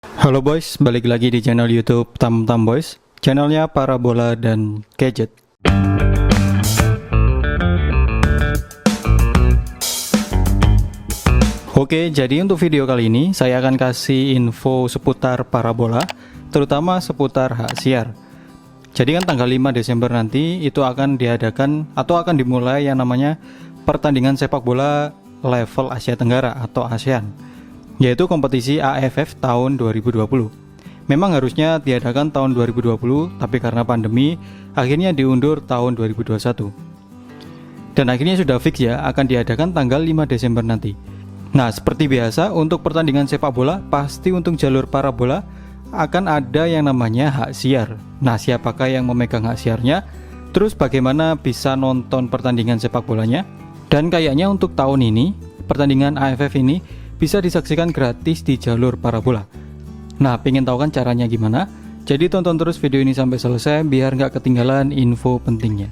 Halo boys, balik lagi di channel YouTube Tam Boys, channelnya parabola dan gadget. Oke, jadi untuk video kali ini saya akan kasih info seputar parabola, terutama seputar hak siar. Jadi kan tanggal 5 Desember nanti itu akan diadakan atau akan dimulai yang namanya pertandingan sepak bola level Asia Tenggara atau ASEAN, yaitu kompetisi AFF tahun 2020. Memang harusnya diadakan tahun 2020, tapi karena pandemi akhirnya diundur tahun 2021. Dan akhirnya sudah fix ya, akan diadakan tanggal 5 Desember nanti. Nah, seperti biasa untuk pertandingan sepak bola, pasti untuk jalur parabola akan ada yang namanya hak siar. Nah, siapakah yang memegang hak siarnya? Terus bagaimana bisa nonton pertandingan sepak bolanya? Dan kayaknya untuk tahun ini, pertandingan AFF ini bisa disaksikan gratis di jalur parabola. Nah, pengen tahu kan caranya gimana? Jadi tonton terus video ini sampai selesai biar nggak ketinggalan info pentingnya.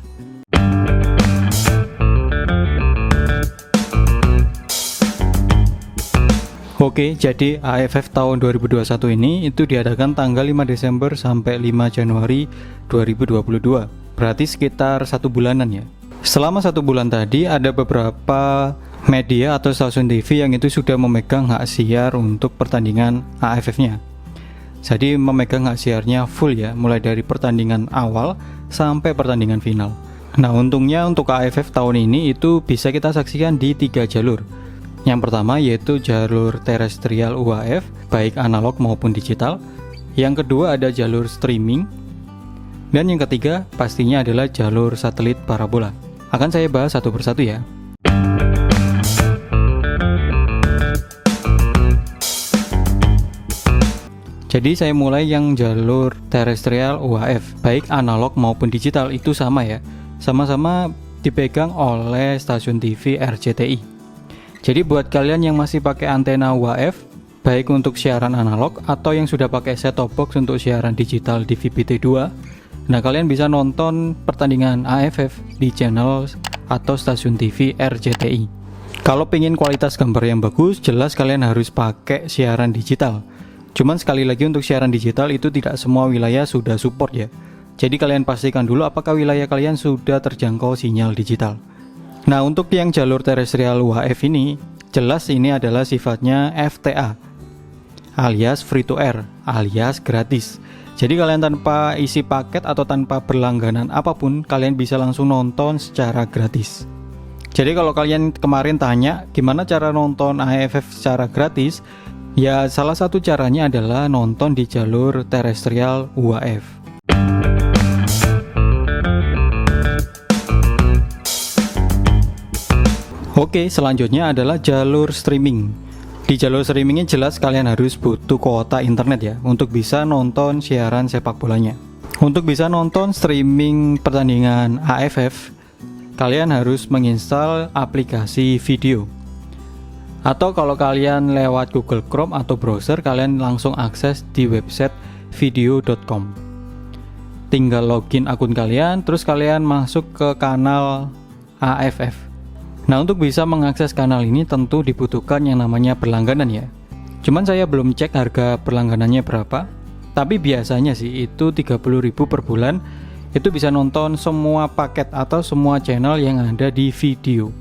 Oke, jadi AFF tahun 2021 ini itu diadakan tanggal 5 Desember sampai 5 Januari 2022. Berarti sekitar 1 bulanan ya. Selama 1 bulan tadi ada beberapa media atau stasiun TV yang itu sudah memegang hak siar untuk pertandingan AFF-nya. Jadi memegang hak siarnya full ya, mulai dari pertandingan awal sampai pertandingan final. Nah, untungnya untuk AFF tahun ini itu bisa kita saksikan di 3 jalur. Yang pertama yaitu jalur terestrial UHF, baik analog maupun digital. Yang kedua ada jalur streaming. Dan yang ketiga pastinya adalah jalur satelit parabola. Akan saya bahas satu persatu ya. Jadi saya mulai yang jalur terestrial UHF, baik analog maupun digital itu sama ya. Sama-sama dipegang oleh stasiun TV RCTI. Jadi buat kalian yang masih pakai antena UHF, baik untuk siaran analog atau yang sudah pakai set-top box untuk siaran digital di VPT2, nah kalian bisa nonton pertandingan AFF di channel atau stasiun TV RCTI. Kalau pengen kualitas gambar yang bagus, jelas kalian harus pakai siaran digital. Cuman sekali lagi untuk siaran digital itu tidak semua wilayah sudah support ya. Jadi kalian pastikan dulu apakah wilayah kalian sudah terjangkau sinyal digital. Nah, untuk yang jalur terestrial UHF ini, jelas ini adalah sifatnya FTA, alias free to air, alias gratis. Jadi kalian tanpa isi paket atau tanpa berlangganan apapun, kalian bisa langsung nonton secara gratis. Jadi kalau kalian kemarin tanya gimana cara nonton AFF secara gratis, ya salah satu caranya adalah nonton di jalur terestrial UHF. Oke, selanjutnya adalah jalur streaming. Di jalur streamingnya jelas kalian harus butuh kuota internet ya untuk bisa nonton siaran sepak bolanya. Untuk bisa nonton streaming pertandingan AFF, kalian harus menginstal aplikasi video. Atau kalau kalian lewat Google Chrome atau browser, kalian langsung akses di website video.com. Tinggal login akun kalian, terus kalian masuk ke kanal AFF. Nah, untuk bisa mengakses kanal ini tentu dibutuhkan yang namanya berlangganan ya. Cuman saya belum cek harga berlangganannya berapa, tapi biasanya sih itu 30.000 per bulan. Itu bisa nonton semua paket atau semua channel yang ada di video,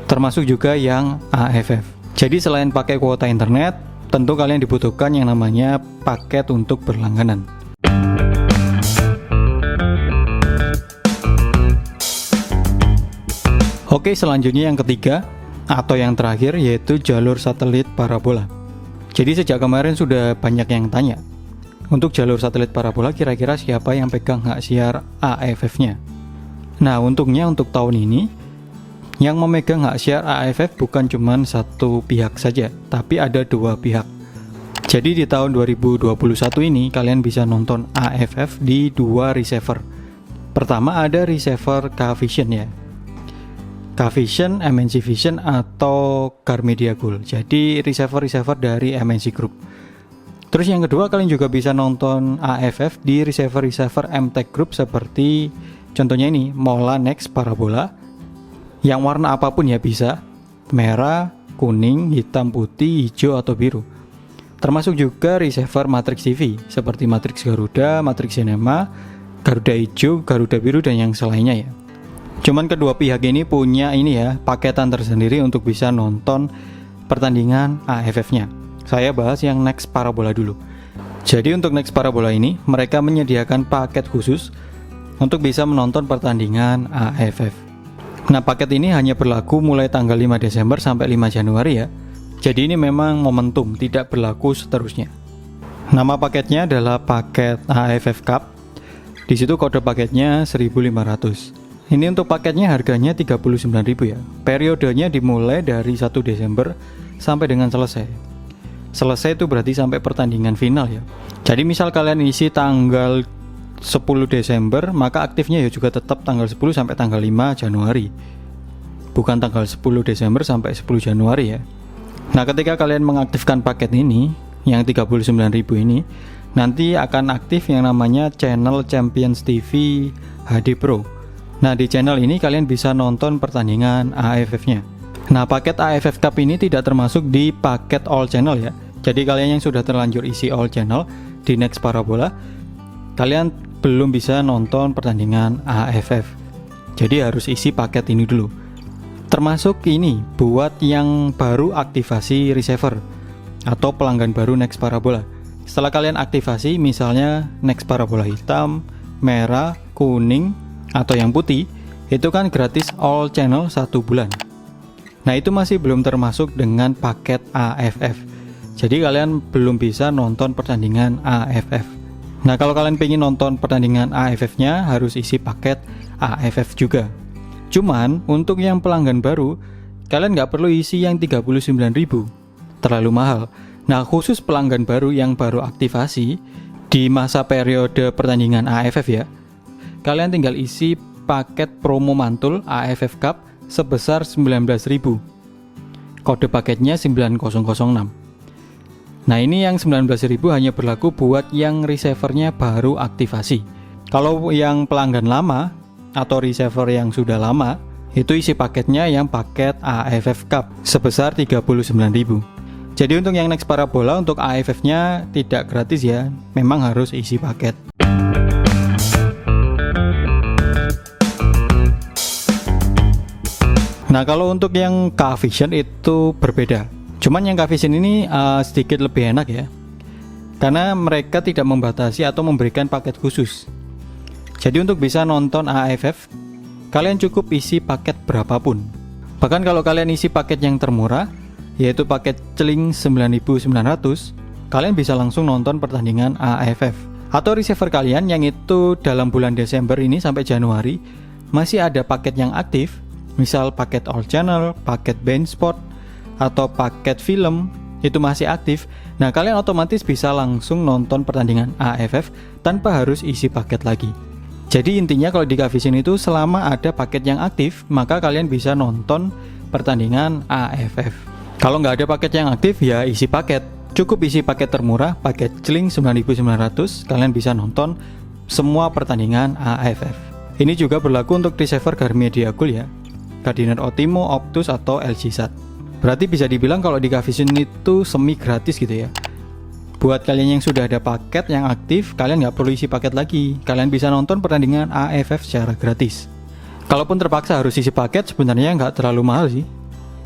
termasuk juga yang AFF. Jadi selain pakai kuota internet, tentu kalian dibutuhkan yang namanya paket untuk berlangganan. Oke, selanjutnya yang ketiga atau yang terakhir yaitu jalur satelit parabola. Jadi sejak kemarin sudah banyak yang tanya, untuk jalur satelit parabola kira-kira siapa yang pegang hak siar AFF-nya? Nah, untungnya untuk tahun ini yang memegang hak siar AFF bukan cuma satu pihak saja, tapi ada 2 pihak. Jadi di tahun 2021 ini kalian bisa nonton AFF di 2 receiver. Pertama ada receiver K-Vision ya. K-Vision, MNC Vision atau Garmedia Gold. Jadi receiver-receiver dari MNC Group. Terus yang kedua kalian juga bisa nonton AFF di receiver-receiver MTech Group seperti contohnya ini Mola Next Parabola. Yang warna apapun ya bisa, merah, kuning, hitam, putih, hijau atau biru. Termasuk juga receiver Matrix TV seperti Matrix Garuda, Matrix Cinema, Garuda Hijau, Garuda Biru, dan yang selainnya ya. Cuman kedua pihak ini punya paketan tersendiri untuk bisa nonton pertandingan AFF-nya. Saya bahas yang Next Parabola dulu. Jadi untuk Next Parabola ini mereka menyediakan paket khusus untuk bisa menonton pertandingan AFF. Nah, paket ini hanya berlaku mulai tanggal 5 Desember sampai 5 Januari ya. Jadi ini memang momentum, tidak berlaku seterusnya. Nama paketnya adalah paket AFF Cup. Di situ kode paketnya 1500. Ini untuk paketnya harganya 39.000 ya. Periodenya dimulai dari 1 Desember sampai dengan selesai. Selesai itu berarti sampai pertandingan final ya. Jadi misal kalian isi tanggal 10 Desember, maka aktifnya ya juga tetap tanggal 10 sampai tanggal 5 Januari. Bukan tanggal 10 Desember sampai 10 Januari ya. Nah, ketika kalian mengaktifkan paket ini, yang 39.000 ini, nanti akan aktif yang namanya channel Champions TV HD Pro. Nah, di channel ini kalian bisa nonton pertandingan AFF-nya. Nah, paket AFF Cup ini tidak termasuk di paket all channel ya. Jadi kalian yang sudah terlanjur isi all channel di Next Parabola, kalian belum bisa nonton pertandingan AFF. Jadi harus isi paket ini dulu. Termasuk ini buat yang baru aktivasi receiver atau pelanggan baru Next Parabola. Setelah kalian aktivasi misalnya Next Parabola hitam, merah, kuning, atau yang putih, itu kan gratis all channel 1 bulan. Nah, itu masih belum termasuk dengan paket AFF. Jadi kalian belum bisa nonton pertandingan AFF. Nah, kalau kalian pengen nonton pertandingan AFF-nya harus isi paket AFF juga. Cuman untuk yang pelanggan baru, kalian nggak perlu isi yang 39.000, terlalu mahal. Nah, khusus pelanggan baru yang baru aktivasi di masa periode pertandingan AFF ya, kalian tinggal isi paket promo mantul AFF Cup sebesar 19.000. Kode paketnya 9006. Nah, ini yang 19.000 hanya berlaku buat yang receivernya baru aktivasi. Kalau yang pelanggan lama atau receiver yang sudah lama, itu isi paketnya yang paket AFF Cup sebesar 39.000. Jadi untuk yang Next Parabola untuk AFF-nya tidak gratis ya, memang harus isi paket. Nah, kalau untuk yang K-Vision itu berbeda. Cuman yang K-Vision ini sedikit lebih enak ya, karena mereka tidak membatasi atau memberikan paket khusus. Jadi untuk bisa nonton AFF, kalian cukup isi paket berapapun. Bahkan kalau kalian isi paket yang termurah, yaitu paket celing 9.900, kalian bisa langsung nonton pertandingan AFF. Atau receiver kalian yang itu dalam bulan Desember ini sampai Januari masih ada paket yang aktif, misal paket all channel, paket band sport, atau paket film, itu masih aktif. Nah, kalian otomatis bisa langsung nonton pertandingan AFF tanpa harus isi paket lagi. Jadi intinya kalau di K-Vision itu selama ada paket yang aktif, maka kalian bisa nonton pertandingan AFF. Kalau nggak ada paket yang aktif ya isi paket. Cukup isi paket termurah, paket celing 9.900, kalian bisa nonton semua pertandingan AFF. Ini juga berlaku untuk receiver Garmin Diagul ya, Gardiner Optimo, Optus, atau LG-SAT. Berarti bisa dibilang kalau di K-Vision itu semi gratis gitu ya. Buat kalian yang sudah ada paket yang aktif, kalian nggak perlu isi paket lagi. Kalian bisa nonton pertandingan AFF secara gratis. Kalaupun terpaksa harus isi paket, sebenarnya nggak terlalu mahal sih.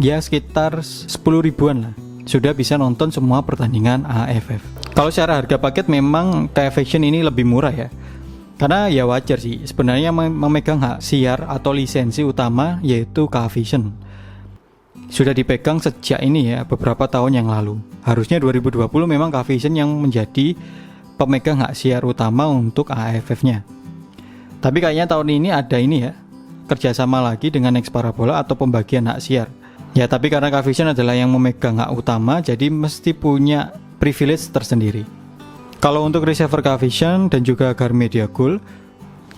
Ya sekitar 10 ribuan lah. Sudah bisa nonton semua pertandingan AFF. Kalau secara harga paket memang K-Vision ini lebih murah ya. Karena ya wajar sih, sebenarnya memegang hak siar atau lisensi utama yaitu K-Vision. Sudah dipegang sejak ini ya, beberapa tahun yang lalu. Harusnya 2020 memang K-Vision yang menjadi pemegang hak siar utama untuk AFF-nya. Tapi kayaknya tahun ini ada ini ya, kerjasama lagi dengan Next Parabola atau pembagian hak siar. Ya, tapi karena K-Vision adalah yang memegang hak utama, jadi mesti punya privilege tersendiri. Kalau untuk receiver K-Vision dan juga Garmin Diagul,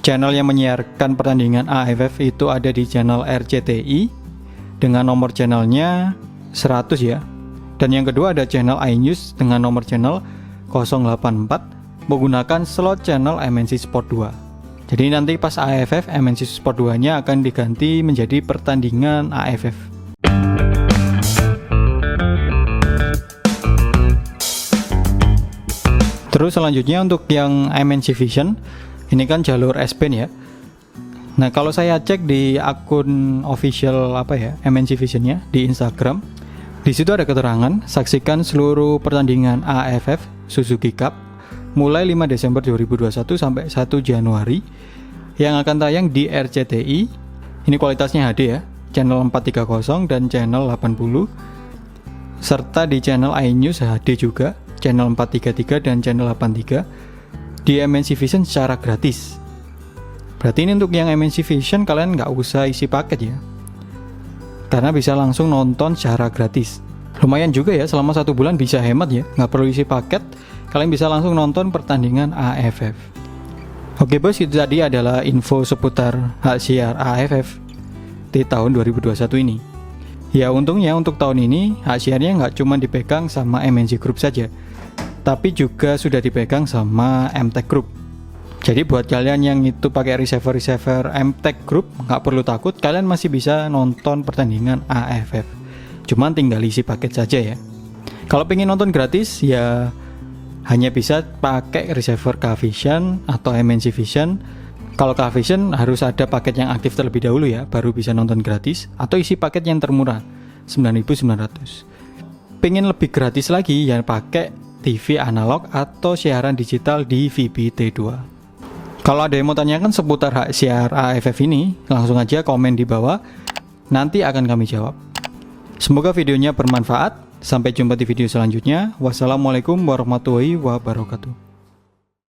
channel yang menyiarkan pertandingan AFF itu ada di channel RCTI dengan nomor channelnya 100 ya. Dan yang kedua ada channel iNews dengan nomor channel 084 menggunakan slot channel MNC Sport 2. Jadi nanti pas AFF MNC Sport 2-nya akan diganti menjadi pertandingan AFF. Terus selanjutnya untuk yang MNC Vision, ini kan jalur S-Band ya. Nah, kalau saya cek di akun official MNC Vision-nya di Instagram, di situ ada keterangan saksikan seluruh pertandingan AFF Suzuki Cup mulai 5 Desember 2021 sampai 1 Januari yang akan tayang di RCTI. Ini kualitasnya HD ya, channel 430 dan channel 80, serta di channel iNews HD juga, channel 433 dan channel 83 di MNC Vision secara gratis. Berarti ini untuk yang MNC Vision kalian nggak usah isi paket ya, karena bisa langsung nonton secara gratis. Lumayan juga ya, selama 1 bulan bisa hemat ya, nggak perlu isi paket, kalian bisa langsung nonton pertandingan AFF. Oke bos, itu tadi adalah info seputar hak siar AFF di tahun 2021 ini. Ya untungnya untuk tahun ini hak siarnya nggak cuma dipegang sama MNC Group saja, tapi juga sudah dipegang sama MTech Group. Jadi buat kalian yang itu pakai receiver MTech Group, nggak perlu takut, kalian masih bisa nonton pertandingan AFF. Cuman tinggal isi paket saja ya. Kalau pengen nonton gratis ya hanya bisa pakai receiver K-Vision atau MNC Vision. Kalau K-Vision harus ada paket yang aktif terlebih dahulu ya, baru bisa nonton gratis, atau isi paket yang termurah 9.900. Pengen lebih gratis lagi ya pakai TV analog atau siaran digital di VBT2. Kalau ada yang mau tanyakan seputar hak siar AFF ini, langsung aja komen di bawah, nanti akan kami jawab. Semoga videonya bermanfaat. Sampai jumpa di video selanjutnya. Wassalamualaikum warahmatullahi wabarakatuh.